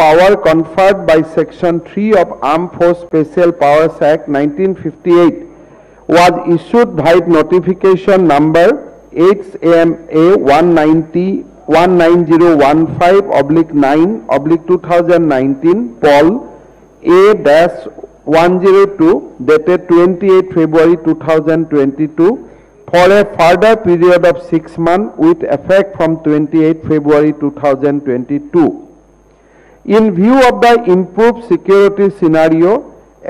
power conferred by Section 3 of Armed Force Special Powers Act 1958 was issued by notification number HMA 19015/9/2019 Pol A-102 dated 28 February 2022 for a further period of 6 months with effect from 28 February 2022. In view of the improved security scenario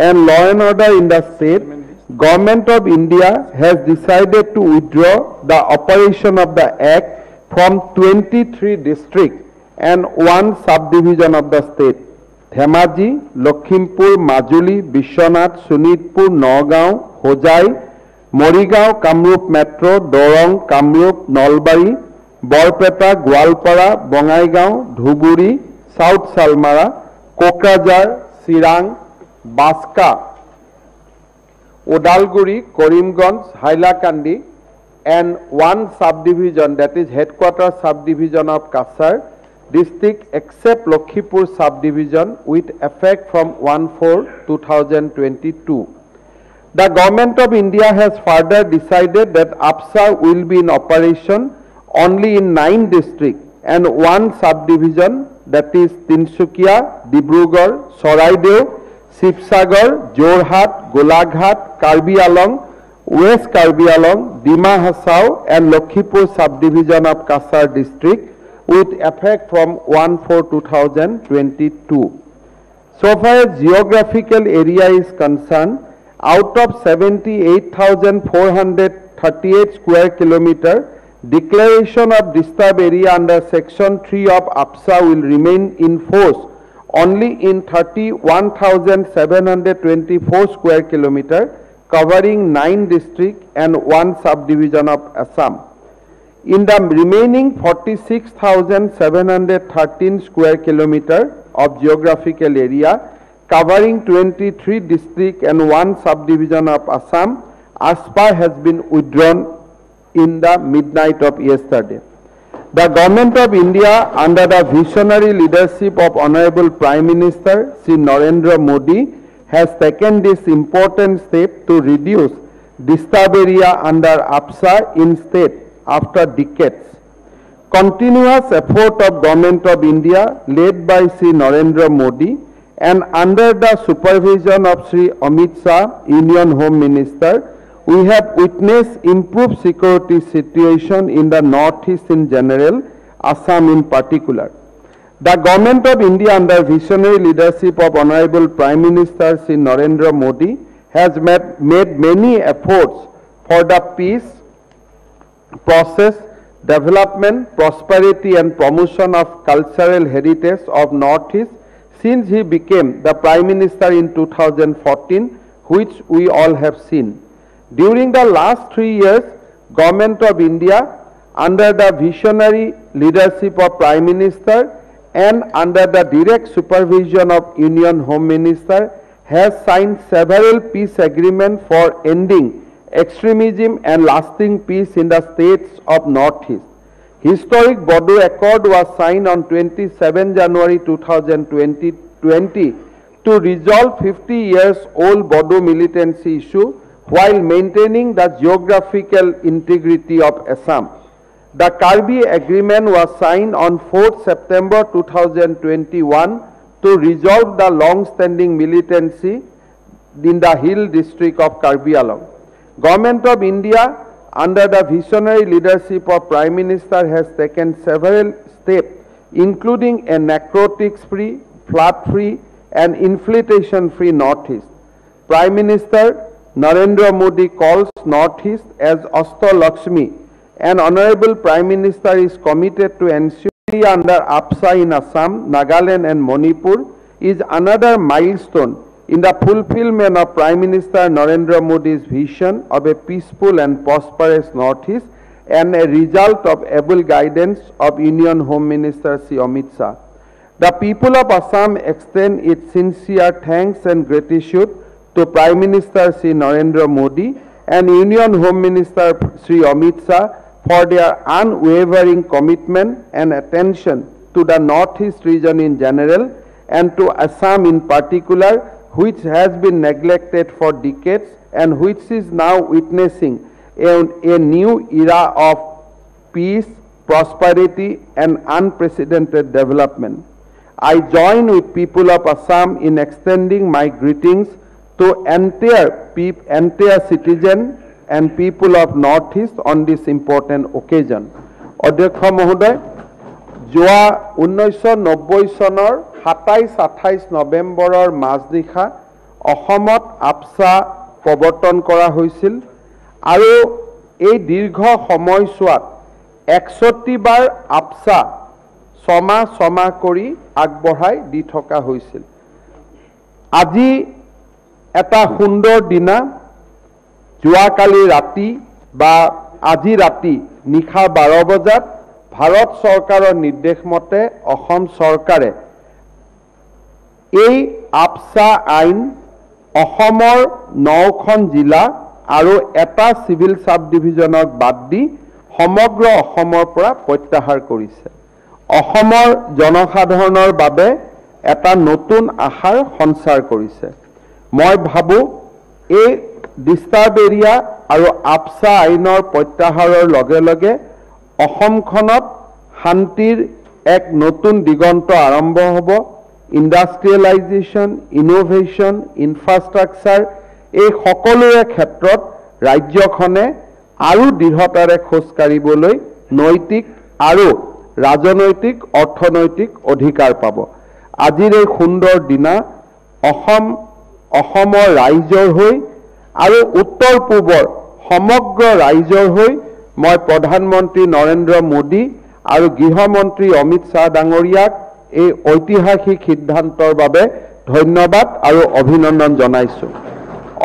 and law and order in the state, Government of India has decided to withdraw the operation of the Act from 23 districts and 1 subdivision of the state: Dhemaji, Lakhimpur, Majuli, Bishwanath, Sonitpur, Nagaon, Hojai, Morigaon, Kamrup Metro, Dorong, Kamrup, Nalbari, Borpeta, Gwalpara, Bongaigaon, Dhuburi, South Salmara, Kokrajhar, Sirang, Baska, Odalguri, Karimganj, Hailakandi, and 1 subdivision, that is headquarters subdivision of Kasar district, except Lakhimpur subdivision, with effect from 1/4/2022. The Government of India has further decided that APSA will be in operation only in 9 districts and 1 subdivision, that is Tinsukia, Dibrugarh, Saraideo, Sibsagar, Jorhat, Golaghat, Karbi Alang, West Karbi Alang, Dima Hasao, and Lakhimpur subdivision of Kasar district with effect from 1/4/2022. So far as geographical area is concerned, out of 78,438 square kilometer, declaration of disturbed area under Section 3 of APSA will remain in force only in 31,724 square kilometer, covering 9 districts and 1 subdivision of Assam. In the remaining 46,713 square kilometer of geographical area, covering 23 districts and 1 subdivision of Assam, ASPA has been withdrawn in the midnight of yesterday. The Government of India, under the visionary leadership of Honorable Prime Minister Shri Narendra Modi, has taken this important step to reduce disturbed area under APSA in state after decades. Continuous effort of Government of India, led by Shri Narendra Modi and under the supervision of Shri Amit Shah, Union Home Minister, we have witnessed improved security situation in the Northeast in general, Assam in particular. The Government of India, under visionary leadership of Honorable Prime Minister Shri Narendra Modi, has made many efforts for the peace, process, development, prosperity and promotion of cultural heritage of Northeast since he became the Prime Minister in 2014, which we all have seen. During the last 3 years, Government of India, under the visionary leadership of Prime Minister and under the direct supervision of Union Home Minister, has signed several peace agreements for ending extremism and lasting peace in the states of Northeast. Historic Bodo Accord was signed on 27 January 2020 to resolve 50 years old Bodo militancy issue while maintaining the geographical integrity of Assam. The Karbi Agreement was signed on 4th September 2021 to resolve the long-standing militancy in the Hill district of Karbi Alang. Government of India, under the visionary leadership of Prime Minister, has taken several steps, including a narcotics-free, flood-free and infiltration-free Northeast. Prime Minister Narendra Modi calls Northeast as Astra Lakshmi, and Honorable Prime Minister is committed to ensure under APSA in Assam, Nagaland and Manipur is another milestone in the fulfillment of Prime Minister Narendra Modi's vision of a peaceful and prosperous Northeast and a result of able guidance of Union Home Minister Shri Amit Shah. The people of Assam extend its sincere thanks and gratitude to Prime Minister Shri Narendra Modi and Union Home Minister Shri Amit Shah for their unwavering commitment and attention to the Northeast region in general and to Assam in particular, which has been neglected for decades and which is now witnessing a new era of peace, prosperity, and unprecedented development. I join with people of Assam in extending my greetings to entire citizen and people of Northeast on this important occasion. Odhyaksha Mohoday, যোৱা 1990 চনৰ 27-28 নৱেম্বৰৰ মাজনিশা অসমত আপসা প্ৰৱৰ্তন কৰা হৈছিল আৰু এই দীৰ্ঘ সময়ছোৱাত 61 বাৰ আপসা ছমাহ কৰি আগবঢ়াই দি থকা হৈছিল। আজি এটা সুন্দৰ দিনা, যোৱাকালি ৰাতি বা আজি ৰাতি নিশা 12 বজাত ভাৰত চৰকাৰৰ নিৰ্দেশ মতে অসম চৰকাৰে এই আপসা আইন অসমৰ 9খন জিলা আৰু এটা সিভিল সাব ডিভিজনক বাদ দি সমগ্ৰ অসমৰ পৰা প্ৰত্যাহাৰ কৰিছে। অসমৰ জনসাধাৰণৰ বাবে এটা নতুন আশাৰ সঞ্চাৰ কৰিছে। মই ভাবো এই ডিষ্টাৰ্ব এৰিয়া আৰু আপসা আইনৰ প্ৰত্যাহাৰৰ লগে লগে অসমখনত শান্তিৰ এক নতুন দিগন্ত আৰম্ভ হ'ব। ইণ্ডাষ্ট্ৰিয়েলাইজেশ্যন, ইনোভেশ্যন, ইনফ্ৰাষ্ট্ৰাকচাৰ এই সকলোৰে ক্ষেত্ৰত ৰাজ্যখনে আৰু দৃঢ়তাৰে খোজ কাঢ়িবলৈ নৈতিক আৰু ৰাজনৈতিক অৰ্থনৈতিক অধিকাৰ পাব। আজিৰ এই সুন্দৰ দিনা অসমৰ ৰাইজৰ হৈ আৰু উত্তৰ পূবৰ সমগ্ৰ ৰাইজৰ হৈ মই প্ৰধানমন্ত্ৰী নৰেন্দ্ৰ মোদী আৰু গৃহমন্ত্ৰী অমিত শ্বাহ ডাঙৰীয়াক এই ঐতিহাসিক সিদ্ধান্তৰ বাবে ধন্যবাদ আৰু অভিনন্দন জনাইছো।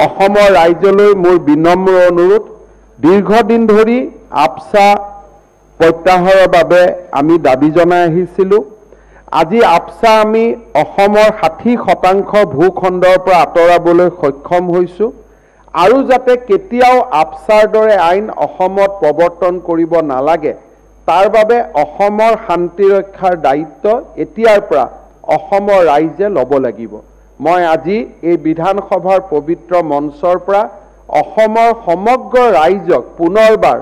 অসমৰ ৰাইজলৈ মোৰ বিনম্ৰ অনুৰোধ, দীৰ্ঘদিন ধৰি আপসা প্ৰত্যাহাৰৰ বাবে আমি দাবী জনাই আহিছিলোঁ। আজি আপসা আমি অসমৰ 60% ভূখণ্ডৰ পৰা আঁতৰাবলৈ সক্ষম হৈছোঁ আৰু যাতে কেতিয়াও আপসাৰ দৰে আইন অসমত প্ৰৱৰ্তন কৰিব নালাগে তাৰ বাবে অসমৰ শান্তি ৰক্ষাৰ দায়িত্ব এতিয়াৰ পৰা অসমৰ ৰাইজে ল'ব লাগিব। মই আজি এই বিধানসভাৰ পবিত্ৰ মঞ্চৰ পৰা অসমৰ সমগ্ৰ ৰাইজক পুনৰবাৰ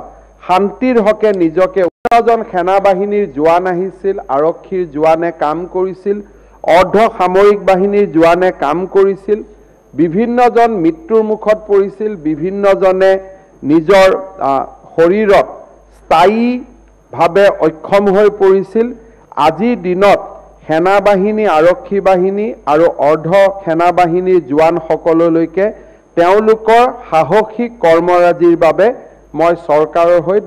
শান্তিৰ হকে নিজকে জন সেনাবাহিনীৰ জোৱান আহিছিল, আৰক্ষীৰ জোৱানে কাম কৰিছিল, অৰ্ধ সামৰিক বাহিনীৰ জোৱানে কাম কৰিছিল, বিভিন্নজন মৃত্যুৰ মুখত পৰিছিল, বিভিন্নজনে নিজৰ শৰীৰত স্থায়ীভাৱে অক্ষম হৈ পৰিছিল। আজিৰ দিনত সেনাবাহিনী, আৰক্ষী বাহিনী আৰু অৰ্ধ সেনাবাহিনীৰ জোৱানসকললৈকে তেওঁলোকৰ সাহসিক কৰ্মৰাজিৰ বাবে মই চৰকাৰৰ হৈ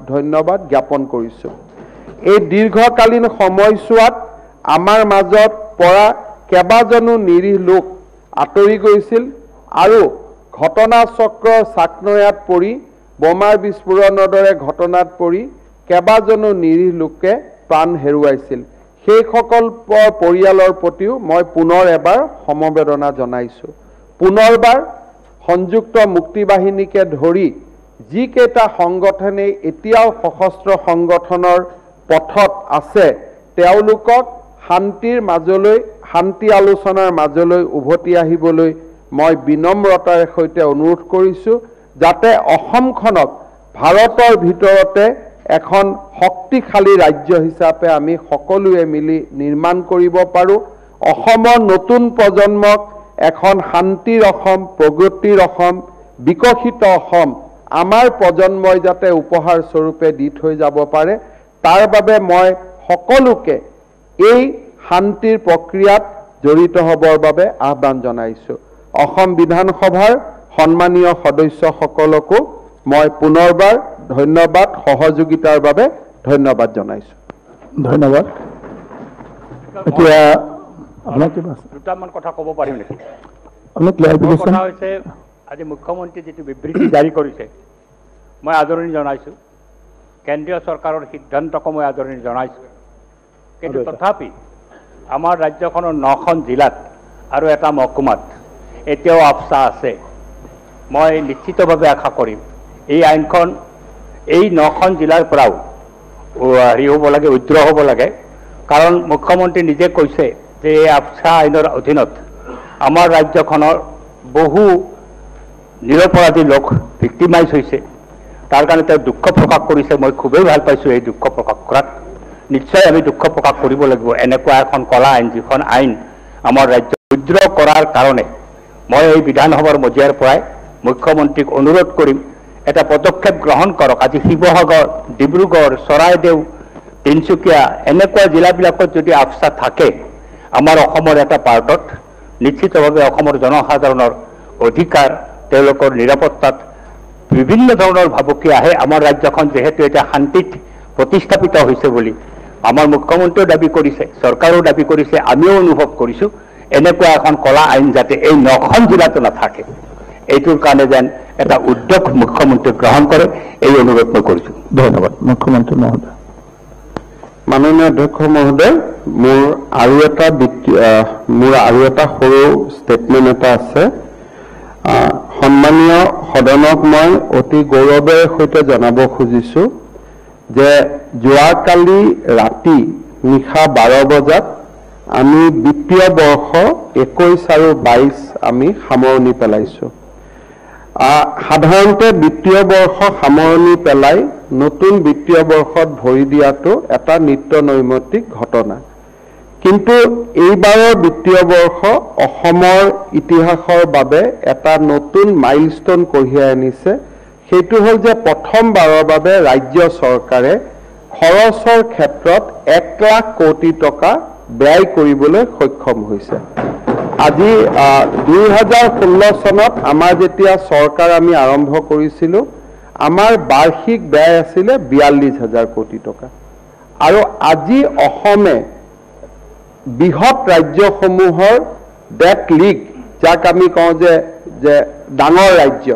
ধন্যবাদ জ্ঞাপন কৰিছোঁ। এই দীৰ্ঘকালীন সময়ছোৱাত আমাৰ মাজত পৰা কেইবাজনো নিৰীহ লোক আঁতৰি গৈছিল আৰু ঘটনাচক্ৰৰ চাকনৈয়াত পৰি বোমাৰ বিস্ফোৰণৰ দৰে ঘটনাত পৰি কেইবাজনো নিৰীহ লোকে প্ৰাণ হেৰুৱাইছিল। সেইসকল পৰিয়ালৰ প্ৰতিও মই পুনৰ এবাৰ সমবেদনা জনাইছোঁ। পুনৰবাৰ সংযুক্ত মুক্তি বাহিনীকে ধৰি যিকেইটা সংগঠনে এতিয়াও সশস্ত্ৰ সংগঠনৰ পথত আছে তেওঁলোকক শান্তিৰ মাজলৈ, শান্তি আলোচনাৰ মাজলৈ উভতি আহিবলৈ মই বিনম্ৰতাৰ সৈতে অনুৰোধ কৰিছোঁ, যাতে অসমখনক ভাৰতৰ ভিতৰতে এখন শক্তিশালী ৰাজ্য হিচাপে আমি সকলোৱে মিলি নিৰ্মাণ কৰিব পাৰোঁ। অসমৰ নতুন প্ৰজন্মক এখন শান্তিৰ অসম, প্ৰগতিৰ অসম, বিকশিত অসম আমাৰ প্ৰজন্মই যাতে উপহাৰ স্বৰূপে দি থৈ যাব পাৰে তাৰ বাবে মই সকলোকে এই শান্তিৰ প্ৰক্ৰিয়াত জড়িত হ'বৰ বাবে আহ্বান জনাইছোঁ। অসম বিধানসভাৰ সন্মানীয় সদস্যসকলকো মই পুনৰবাৰ ধন্যবাদ, সহযোগিতাৰ বাবে ধন্যবাদ জনাইছোঁ। ধন্যবাদ। এতিয়া আপোনাক দুটামান কথা ক'ব পাৰিম নেকি? ক্লাৰিফিকেশ্যন হৈছে আজি মুখ্যমন্ত্ৰী যিটো বিবৃতি জাৰি কৰিছে মই আদৰণি জনাইছোঁ, কেন্দ্ৰীয় চৰকাৰৰ সিদ্ধান্তকো মই আদৰণি জনাইছোঁ। কিন্তু তথাপি আমাৰ ৰাজ্যখনৰ 9খন জিলাত আৰু এটা মহকুমাত এতিয়াও আপসা আছে। মই নিশ্চিতভাৱে আশা কৰিম এই আইনখন এই 9খন জিলাৰ পৰাও হেৰি হ'ব লাগে, উইথড্ৰ হ'ব লাগে। কাৰণ মুখ্যমন্ত্ৰী নিজে কৈছে যে এই আফছা আইনৰ অধীনত আমাৰ ৰাজ্যখনৰ বহু নিৰপৰাধী লোক ভিক্টিমাইজ হৈছে তাৰ কাৰণে তেওঁ দুঃখ প্ৰকাশ কৰিছে মই খুবেই ভাল পাইছোঁ এই দুঃখ প্ৰকাশ কৰাত নিশ্চয় আমি দুঃখ প্ৰকাশ কৰিব লাগিব এনেকুৱা এখন কলা আইন যিখন আইন আমাৰ ৰাজ্য উদ্ৰ কৰাৰ কাৰণে মই এই বিধানসভাৰ মজিয়াৰ পৰাই মুখ্যমন্ত্ৰীক অনুৰোধ কৰিম এটা পদক্ষেপ গ্ৰহণ কৰক আজি শিৱসাগৰ ডিব্ৰুগড় চৰাইদেউ তিনিচুকীয়া এনেকুৱা জিলাবিলাকত যদি আফছা থাকে আমাৰ অসমৰ এটা পাৰ্টত নিশ্চিতভাৱে অসমৰ জনসাধাৰণৰ অধিকাৰ তেওঁলোকৰ নিৰাপত্তাত বিভিন্ন ধৰণৰ ভাবুকি আহে আমাৰ ৰাজ্যখন যেহেতু এতিয়া শান্তিত প্ৰতিষ্ঠাপিত হৈছে বুলি আমাৰ মুখ্যমন্ত্ৰীও দাবী কৰিছে চৰকাৰেও দাবী কৰিছে আমিও অনুভৱ কৰিছোঁ এনেকুৱা এখন কলা আইন যাতে এই 9খন জিলাতো নাথাকে এইটোৰ কাৰণে যেন এটা উদ্যোগ মুখ্যমন্ত্ৰী গ্ৰহণ কৰে এই অনুৰোধ মই কৰিছোঁ ধন্যবাদ মুখ্যমন্ত্ৰী মহোদয় মাননীয় অধ্যক্ষ মহোদয় মোৰ আৰু এটা সৰু ষ্টেটমেণ্ট এটা আছে সন্মানীয় সদনক মই অতি গৌৰৱেৰে সৈতে জনাব খুজিছোঁ যে যোৱাকালি ৰাতি নিশা 12 বজাত আমি বিত্তীয় বৰ্ষ 21 আৰু 22 আমি সামৰণি পেলাইছোঁ সাধাৰণতে বিত্তীয় বৰ্ষ সামৰণি পেলাই নতুন বিত্তীয় বৰ্ষত ভৰি দিয়াটো এটা নিত্য নৈমিত্তিক ঘটনা কিন্তু এইবাৰৰ বিত্তীয় বৰ্ষ অসমৰ ইতিহাসৰ বাবে এটা নতুন মাইলষ্টন কঢ়িয়াই আনিছে সেইটো হ'ল যে প্ৰথমবাৰৰ বাবে ৰাজ্য চৰকাৰে খৰচৰ ক্ষেত্ৰত 1 লাখ কোটি টকা ব্যয় কৰিবলৈ সক্ষম হৈছে আজি 2016 চনত আমাৰ যেতিয়া চৰকাৰ আমি আৰম্ভ কৰিছিলোঁ আমাৰ বাৰ্ষিক ব্যয় আছিল 42,000 কোটি টকা আৰু আজি অসমে বৃহৎ ৰাজ্যসমূহৰ ডেট লীগ যাক আমি কওঁ যে ডাঙৰ ৰাজ্য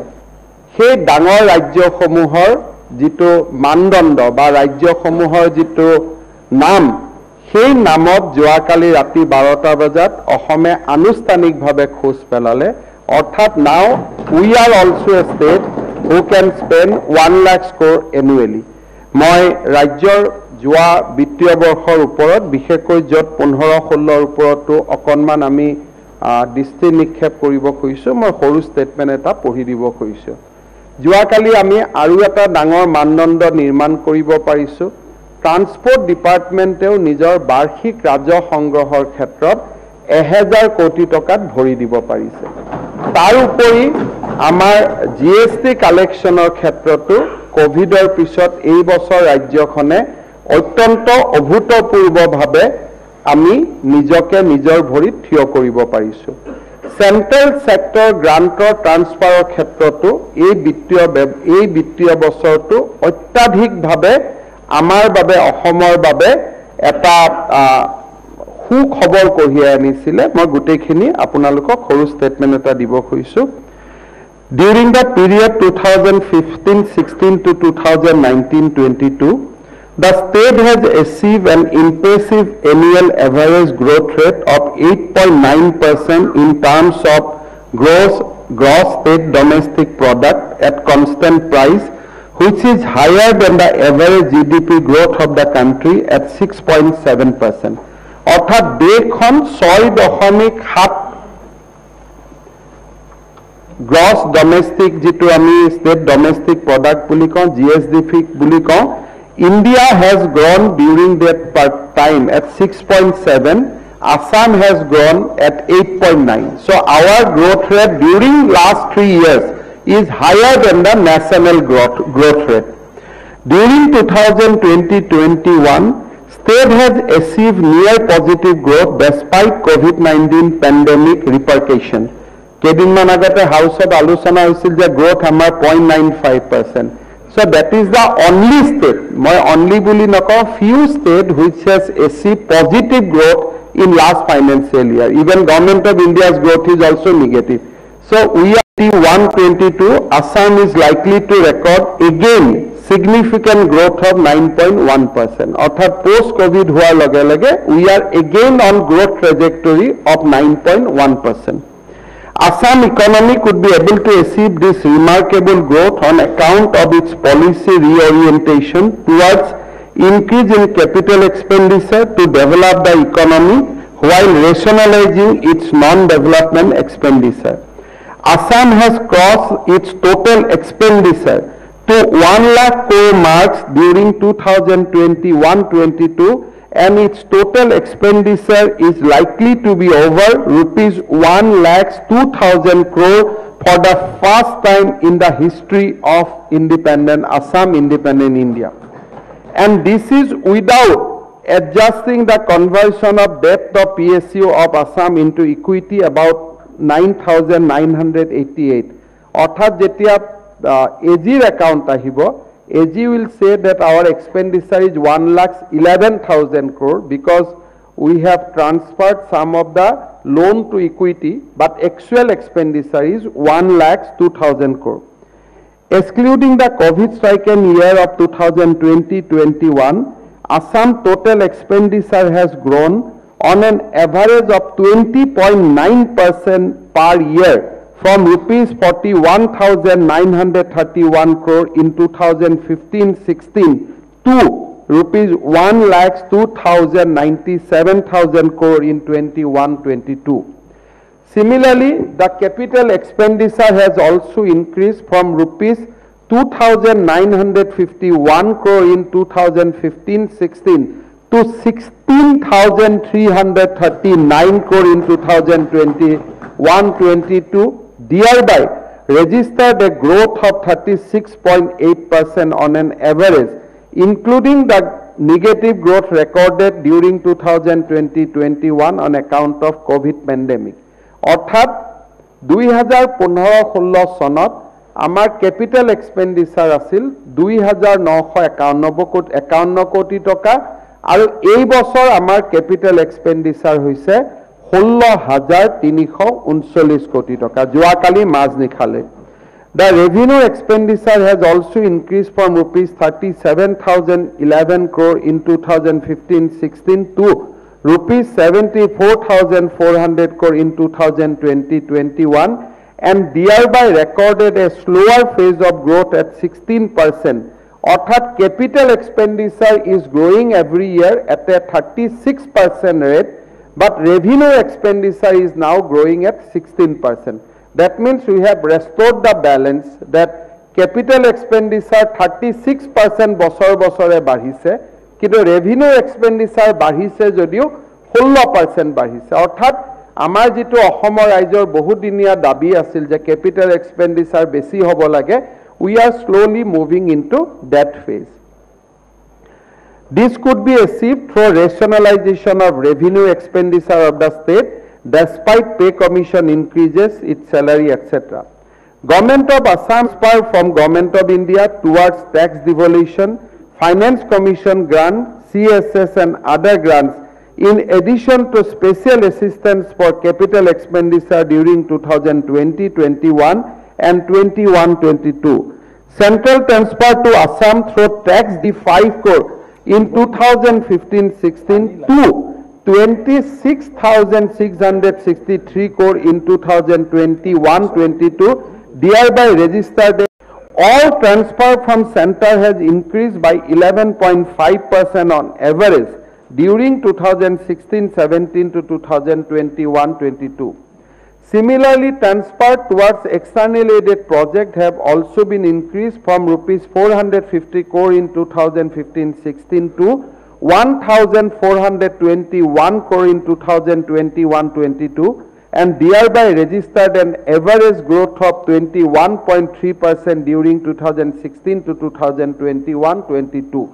সেই ডাঙৰ ৰাজ্যসমূহৰ যিটো মানদণ্ড বা ৰাজ্যসমূহৰ যিটো নাম সেই নামত যোৱাকালি ৰাতি 12টা বজাত অসমে আনুষ্ঠানিকভাৱে খোজ পেলালে অৰ্থাৎ now we are also a state who can spend 1 lakh crore annually মই ৰাজ্যৰ যোৱা বিত্তীয় বৰ্ষৰ ওপৰত বিশেষকৈ য'ত 15-16ৰ ওপৰতো অকণমান আমি দৃষ্টি নিক্ষেপ কৰিব খুজিছোঁ মই সৰু ষ্টেটমেণ্ট এটা পঢ়ি দিব খুজিছোঁ যোৱাকালি আমি আৰু এটা ডাঙৰ মানদণ্ড নিৰ্মাণ কৰিব পাৰিছোঁ ট্ৰান্সপোৰ্ট ডিপাৰ্টমেণ্টেও নিজৰ বাৰ্ষিক ৰাজহ সংগ্ৰহৰ ক্ষেত্ৰত 1000 কোটি টকাত ভৰি দিব পাৰিছে তাৰ উপৰি আমাৰ GST কালেকশ্যনৰ ক্ষেত্ৰতো কোভিডৰ পিছত এই বছৰ ৰাজ্যখনে অত্যন্ত অভূতপূৰ্বভাৱে আমি নিজকে নিজৰ ভৰিত থিয় কৰিব পাৰিছোঁ চেণ্ট্ৰেল ছেক্টৰ গ্ৰান্টৰ ট্ৰান্সফাৰৰ ক্ষেত্ৰতো এই বিত্তীয় বছৰটো অত্যাধিকভাৱে আমাৰ বাবে অসমৰ বাবে এটা সুখবৰ কঢ়িয়াই আনিছিলে মই গোটেইখিনি আপোনালোকক সৰু ষ্টেটমেণ্ট এটা দিব খুজিছোঁ During the period 2015-16 to 2019-22 the state has achieved an impressive annual average growth rate of 8.9% in terms of gross state domestic product at constant price which is higher than the average GDP growth of the country at 6.7%. অর্থাৎ দেশখন 6.7 gross domestic যিটো আমি state domestic product বুলি কওঁ GSDP বুলি কওঁ India has grown during that time at 6.7 Assam has grown at 8.9 so our growth rate during last 3 years is higher than the national growth rate. During 2020-21, state has achieved near positive growth despite COVID-19 pandemic repercussion. কেইদিনমান আগতে হাউচত আলোচনা হৈছিল যে growth আমাৰ 0.95%. So that is the only state, মই only বুলি নকওঁ, few state which has achieved positive growth in last financial year. Even Government of India's growth is also negative. So we are 122, Assam is likely to record again significant growth of 9.1%. Orthat post-COVID huar lage lage, we are again on growth trajectory of 9.1%. Assam economy could be able to achieve this remarkable growth on account of its policy reorientation towards increase in capital expenditure to develop the economy while rationalizing its non-development expenditure. Assam has crossed its total expenditure to 1 lakh crore marks during 2021-22, and its total expenditure is likely to be over rupees 1,02,000 crore for the first time in the history of independent Assam, independent India. And this is without adjusting the conversion of debt of PSU of Assam into equity about 9,988. Orthat jetia AG's account ahibo, AG will say that our expenditure is 1,11,000 crore because we have transferred some of the loan to equity, but actual expenditure is 1,02,000 crore. Excluding the COVID-stricken year of 2020-21, Assam total expenditure has grown on an average of 20.9% per year from rupees 41,931 crore in 2015-16 to rupees 1,02,097,000 crore in 21-22. Similarly, the capital expenditure has also increased from rupees 2,951 crore in 2015-16 to 16,339 crore in 2021-22, thereby registered a growth of 36.8% on an average, including the negative growth recorded during 2020-21 on account of COVID pandemic. অর্থাৎ 2015-16 সনত আমাৰ capital এক্সপেন্ডিচাৰ আছিল 2,951 কোটি টকা আৰু এই বছৰ আমাৰ ক্যাপিটাল এক্সপেন্ডিচাৰ হৈছে 16,339 কোটি টকা যোৱাকালি মাজ নিখালে. The revenue expenditure has also increased from rupees 37,011 crore in 2015-16 to rupees 74,400 crore in 2020-21, and thereby recorded a slower phase of growth at 16%. Orthat capital expenditure is growing every year at a 36% rate, but revenue expenditure is now growing at 16%. That means we have restored the balance that capital expenditure 36% বছৰ বছৰে বাঢ়িছে, কিন্তু revenue expenditure বাঢ়িছে যদিও 16% বাঢ়িছে. অৰ্থাৎ আমাৰ যেটো অসমৰ ৰাজ্যৰ বহুদিনীয়া দাবী আছিল যে capital expenditure বেছি হ'ব লাগে, we are slowly moving into that phase. This could be achieved through rationalization of revenue expenditure of the state despite pay commission increases, its salary, etc. Government of Assam spur from Government of India towards tax devolution, finance commission grant, CSS and other grants in addition to special assistance for capital expenditure during 2020-21 and 21-22. Central transfer to Assam through tax D5 crore in 2015-16 to 26,663 crore in 2021-22, thereby registered. All transfer from center has increased by 11.5% on average during 2016-17 to 2021-22. Similarly, transfer towards external aided project have also been increased from rupees 450 crore in 2015-16 to 1,421 crore in 2021-22, and thereby registered an average growth of 21.3% during 2016 to 2021-22.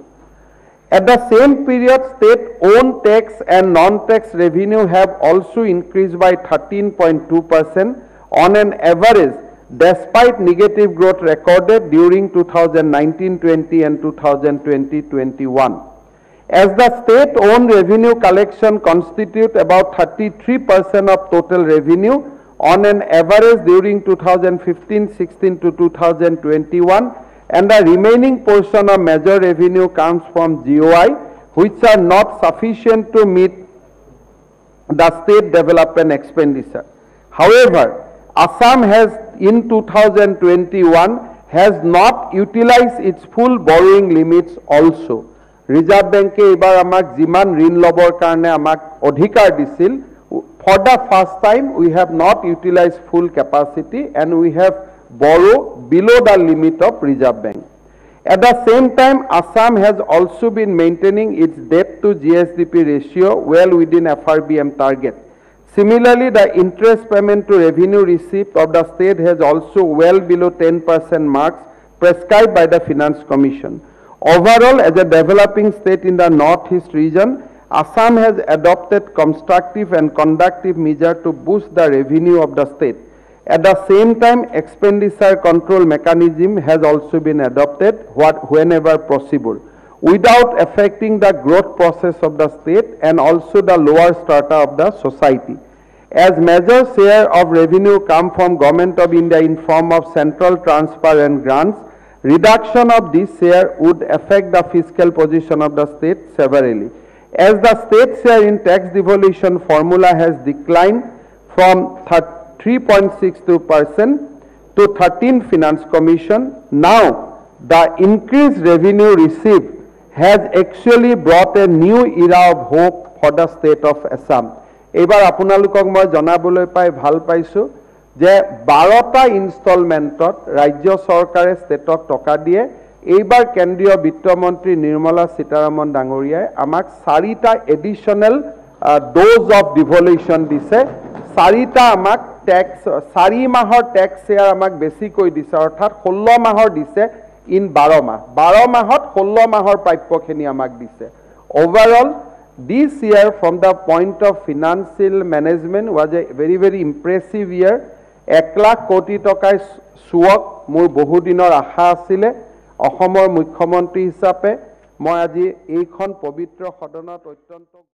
At the same period, state-owned tax and non-tax revenue have also increased by 13.2% on an average, despite negative growth recorded during 2019-20 and 2020-21. As the state-owned revenue collection constitute about 33% of total revenue on an average during 2015-16 to 2021, and the remaining portion of major revenue comes from GOI, which are not sufficient to meet the state development expenditure. However, Assam has in 2021 has not utilized its full borrowing limits also. Reserve Bank এবাৰ আমাক জিমান ঋণ লবৰ কাৰণে আমাক অধিকাৰ দিছিল, for the first time we have not utilized full capacity and we have borrowed below the limit of Reserve Bank. At the same time, Assam has also been maintaining its debt to GSDP ratio well within FRBM target. Similarly, the interest payment to revenue receipt of the state has also well below 10% marks prescribed by the Finance Commission. Overall, as a developing state in the Northeast region, Assam has adopted constructive and conductive measures to boost the revenue of the state. At the same time, expenditure control mechanism has also been adopted whenever possible, without affecting the growth process of the state and also the lower strata of the society. As major share of revenue come from Government of India in form of central transfer and grants, reduction of this share would affect the fiscal position of the state severely. As the state share in tax devolution formula has declined from 3.62% to 13 Finance Commission, now the increased revenue received has actually brought a new era of hope for the state of Assam. এবাৰ আপোনালোকক মই জনাবলৈ পাই ভাল পাইছো যে 12টা ইনষ্টলমেণ্টত ৰাজ্য চৰকাৰে ষ্টেটক টকা দিয়ে। এইবাৰ কেন্দ্ৰীয় বিত্তমন্ত্ৰী নিৰ্মলা সীতাৰামন ডাঙৰীয়াই আমাক 4টা এডিশনাল ডোজ অফ ডিভলিউশন দিছে। 4টা আমাক ট্যাক্স 4 মাহৰ ট্যাক্স শেয়াৰ আমাক বেছিকৈ দিছে, অৰ্থাৎ 16 মাহৰ দিছে ইন 12 মাহ। 12 মাহত 16 মাহৰ প্ৰাপ্যখিনি আমাক দিছে। Overall, this year from the point of financial management was a very impressive year. 1 lakh কোটি টকাৰ সুৱক মোৰ বহু দিনৰ আশা আছিলে। অসমৰ মুখ্যমন্ত্ৰী হিচাপে মই আজি এইখন পবিত্ৰ সদনত অত্যন্ত